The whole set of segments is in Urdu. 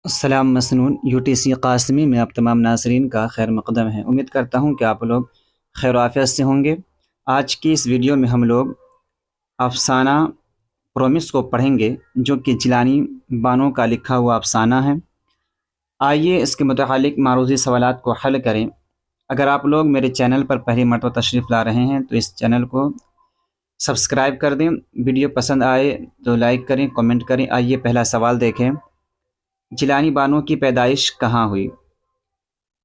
السلام مسنون UTC قاسمی میں آپ تمام ناظرین کا خیر مقدم ہے۔ امید کرتا ہوں کہ آپ لوگ خیر و عافیت سے ہوں گے۔ آج کی اس ویڈیو میں ہم لوگ افسانہ پرومس کو پڑھیں گے، جو کہ جیلانی بانو کا لکھا ہوا افسانہ ہے۔ آئیے اس کے متعلق معروضی سوالات کو حل کریں۔ اگر آپ لوگ میرے چینل پر پہلی مرتبہ تشریف لا رہے ہیں تو اس چینل کو سبسکرائب کر دیں۔ ویڈیو پسند آئے تو لائک کریں، کمنٹ کریں۔ آئیے پہلا سوال دیکھیں۔ جیلانی بانو کی پیدائش کہاں ہوئی؟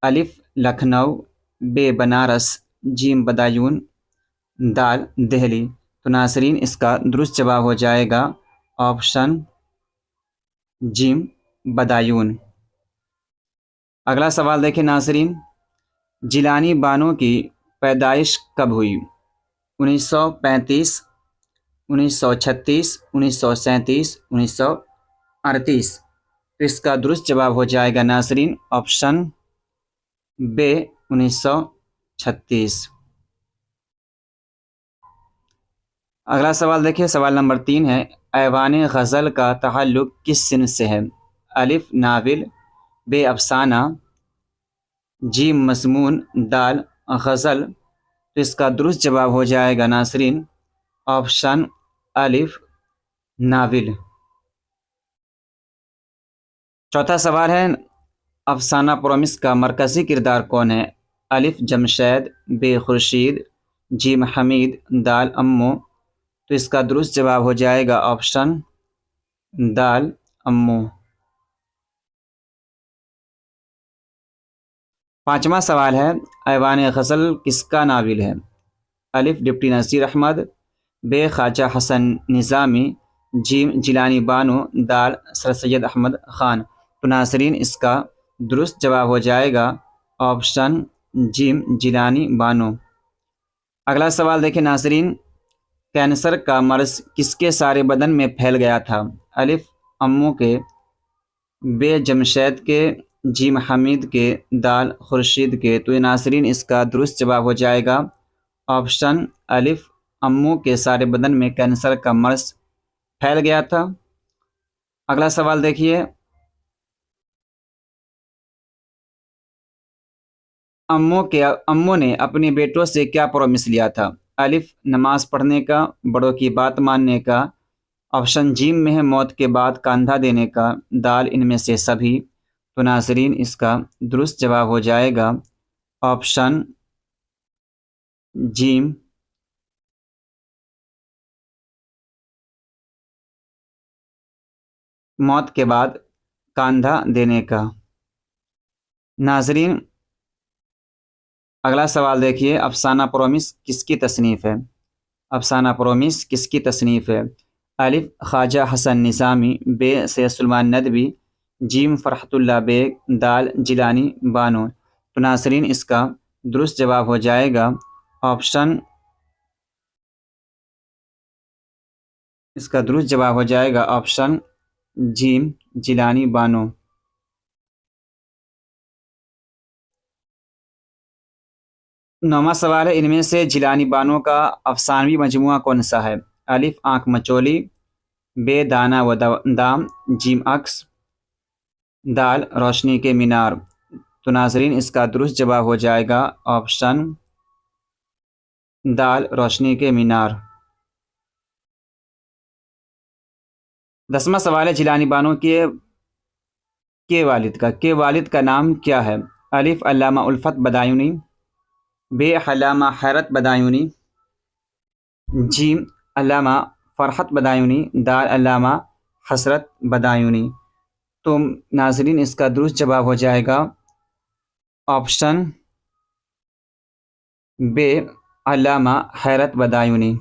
الف لکھنؤ، ب بنارس، جیم بدایون، دال دہلی۔ تو ناظرین اس کا درست جواب ہو جائے گا آپشن جیم بدایون۔ اگلا سوال دیکھیں ناظرین، جیلانی بانو کی پیدائش کب ہوئی؟ 1935، 1936، 1937، 1938۔ تو اس کا درست جواب ہو جائے گا ناظرین آپشن ب 1936۔ اگلا سوال دیکھیے، سوال نمبر 3 ہے، ایوان غزل کا تعلق کس صنف سے ہے؟ الف ناول، ب افسانہ، جیم مضمون، دال غزل۔ تو اس کا درست جواب ہو جائے گا ناظرین آپشن الف ناول۔ چوتھا سوال ہے، افسانہ پرومس کا مرکزی کردار کون ہے؟ الف جمشید، ب خورشید، جیم حمید، دال امو۔ تو اس کا درست جواب ہو جائے گا آپشن دال امو۔ پانچواں سوال ہے، ایوان غزل کس کا ناول ہے؟ الف ڈپٹی نذیر احمد، ب خواجہ حسن نظامی، جیم جیلانی بانو، دال سر سید احمد خان۔ تو ناظرین اس کا درست جواب ہو جائے گا آپشن جیم جیلانی بانو۔ اگلا سوال دیکھیں ناظرین، کینسر کا مرض کس کے سارے بدن میں پھیل گیا تھا؟ الف امو کے، ب جمشید کے، جیم حمید کے، دال خورشید کے۔ تو ناظرین اس کا درست جواب ہو جائے گا آپشن الف امو کے سارے بدن میں کینسر کا مرض پھیل گیا تھا۔ اگلا سوال دیکھیے، امو نے اپنے بیٹوں سے کیا پرومس لیا تھا؟ الف نماز پڑھنے کا، بڑوں کی بات ماننے کا، آپشن جیم میں ہے موت کے بعد کاندھا دینے کا، دال ان میں سے سبھی۔ تو ناظرین اس کا درست جواب ہو جائے گا آپشن جیم موت کے بعد کاندھا دینے کا۔ ناظرین اگلا سوال دیکھیے، افسانہ پرومس کس کی تصنیف ہے؟ افسانہ پرومس کس کی تصنیف ہے؟ الف خواجہ حسن نظامی، ب سید سلیمان ندوی، جیم فرحت اللہ بیگ، دال جیلانی بانو۔ تو ناظرین اس کا درست جواب ہو جائے گا آپشن، اس کا درست جواب ہو جائے گا آپشن جیم جیلانی بانو۔ نواں سوال ہے، ان میں سے جیلانی بانو کا افسانوی مجموعہ کون سا ہے؟ الف آنکھ مچولی، ب دانا و دام، جیم عکس، دال روشنی کے مینار۔ تو ناظرین اس کا درست جواب ہو جائے گا آپشن دال روشنی کے مینار۔ 10واں سوال ہے، جیلانی بانو کے والد کا نام کیا ہے؟ الف علامہ الفت بدایونی، ب علامہ حیرت بدایونی، جیم علامہ فرحت بدایونی، دال علامہ حسرت بدایونی۔ تو ناظرین اس کا درست جواب ہو جائے گا آپشن ب علامہ حیرت بدایونی۔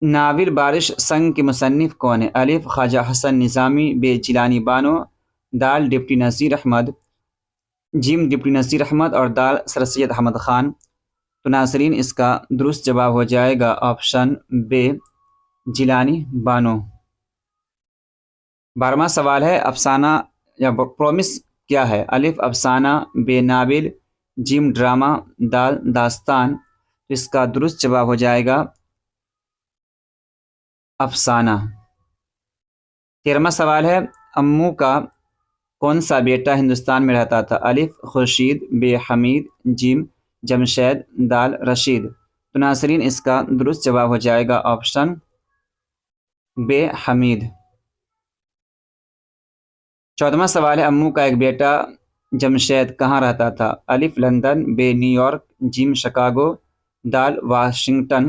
ناول بارش سنگ کے مصنف کون ہے؟ الف خواجہ حسن نظامی، ب جیلانی بانو، دال ڈپٹی نذیر احمد، جیم ڈپٹی نذیر احمد اور دال سر سید احمد خان۔ تو ناظرین اس کا درست جواب ہو جائے گا آپشن ب جیلانی بانو۔ 12واں سوال ہے، افسانہ یا پرومس کیا ہے؟ الف افسانہ، ب ناول، جیم ڈرامہ، دال داستان۔ تو اس کا درست جواب ہو جائے گا افسانہ۔ 13واں سوال ہے امو کا کون سا بیٹا ہندوستان میں رہتا تھا؟ الف خورشید، ب حمید، جیم جمشید، دال رشید۔ تو ناظرین اس کا درست جواب ہو جائے گا آپشن ب حمید۔ 14واں سوال ہے امو کا ایک بیٹا جمشید کہاں رہتا تھا؟ الف لندن، ب نیو یارک، جیم شکاگو، دال واشنگٹن۔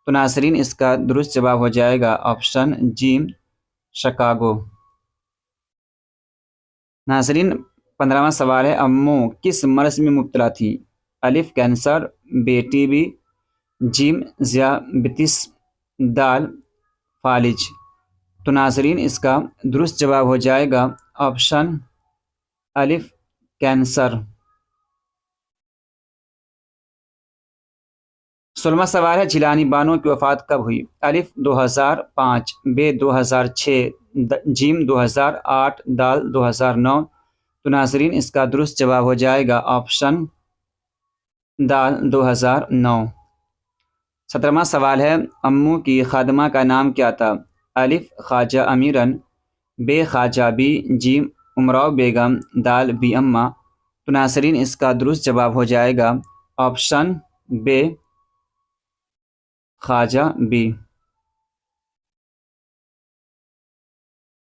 تو ناظرین اس کا درست جواب ہو جائے گا آپشن جیم شکاگو۔ ناظرین 15واں سوال ہے امو کس مرض میں مبتلا تھی؟ الف کینسر، ب ٹی بی، جیم ذیابیطس، دال فالج۔ تو ناظرین اس کا درست جواب ہو جائے گا آپشن الف کینسر۔ 16واں سوال ہے جیلانی بانو کی وفات کب ہوئی؟ الف 2005، ب 2006، جیم 2008، دال 2009۔ تو ناظرین اس کا درست جواب ہو جائے گا آپشن دال 2009۔ 17واں سوال ہے امو کی خادمہ کا نام کیا تھا؟ الف خواجہ امیرن، ب خواجہ بی، جیم امراؤ بیگم، دال بی اماں۔ تو ناظرین اس کا درست جواب ہو جائے گا آپشن ب خواجہ بی۔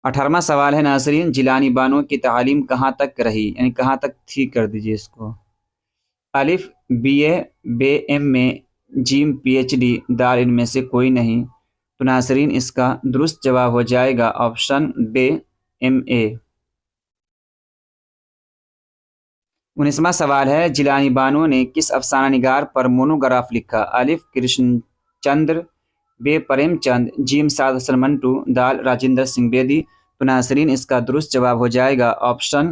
18واں سوال ہے ناظرین جیلانی بانو کی تعلیم کہاں تک رہی، یعنی کہاں تک تھی کر دیجیے اس کو۔ الف بی اے، ب ایم اے، جیم پی ایچ ڈی، دال ان میں سے کوئی نہیں۔ تو ناظرین اس کا درست جواب ہو جائے گا آپشن ب ایم اے۔ 19واں سوال ہے جیلانی بانو نے کس افسانہ نگار پر مونوگراف لکھا؟ الف کرشن چندر، ب پریم چند، جیم سعد حسن منٹو، دال راجندر سنگھ بیدی۔ تو ناظرین اس کا درست جواب ہو جائے گا آپشن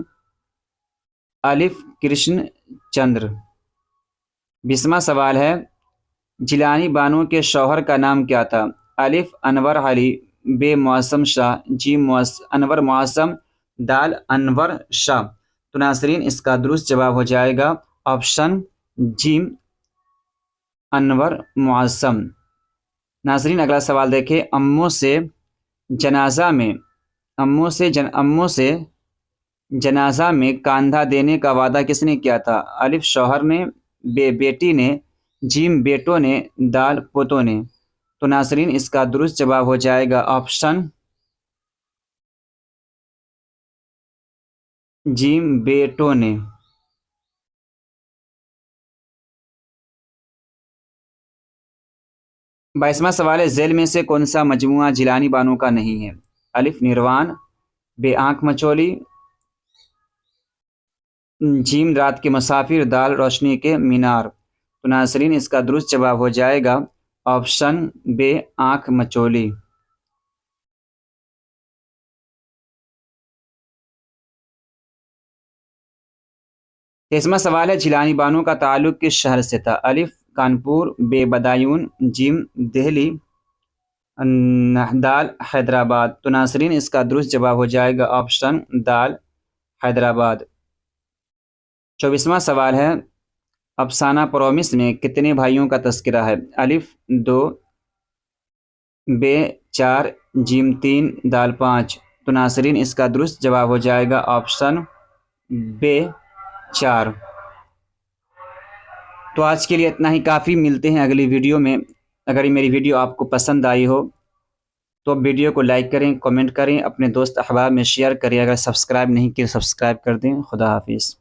الف کرشن چندر۔ 20واں سوال ہے جیلانی بانو کے شوہر کا نام کیا تھا؟ الف انور علی، ب معظم شاہ، جیم انور معظم، دال انور شاہ۔ تو ناظرین اس کا درست جواب ہو جائے گا آپشن جیم انور معظم۔ ناظرین اگلا سوال دیکھیں امو سے جنازہ میں کاندھا دینے کا وعدہ کس نے کیا تھا؟ الف شوہر نے، ب بیٹی نے، جیم بیٹوں نے، دال پوتوں نے۔ تو ناظرین اس کا درست جواب ہو جائے گا آپشن جیم بیٹوں نے۔ 22واں سوال ہے ذیل میں سے کون سا مجموعہ جیلانی بانو کا نہیں ہے؟ الف نروان، ب آنکھ مچولی، جیم رات کے مسافر، دال روشنی کے مینار۔ تو ناظرین اس کا درست جواب ہو جائے گا آپشن ب آنکھ مچولی۔ 23واں سوال ہے جیلانی بانو کا تعلق کس شہر سے تھا؟ الف کانپور، ب بدایون، جیم دہلی، دال حیدرآباد۔ تو ناظرین اس کا درست جواب ہو جائے گا آپشن دال حیدرآباد۔ 24واں سوال ہے افسانہ پرومس میں کتنے بھائیوں کا تذکرہ ہے؟ الف 2، ب 4، جیم 3، دال 5۔ تو ناظرین اس کا درست جواب ہو جائے گا آپشن ب 4۔ تو آج کے لیے اتنا ہی کافی، ملتے ہیں اگلی ویڈیو میں۔ اگر یہ میری ویڈیو آپ کو پسند آئی ہو تو ویڈیو کو لائک کریں، کمنٹ کریں، اپنے دوست احباب میں شیئر کریں، اگر سبسکرائب نہیں کیے سبسکرائب کر دیں۔ خدا حافظ۔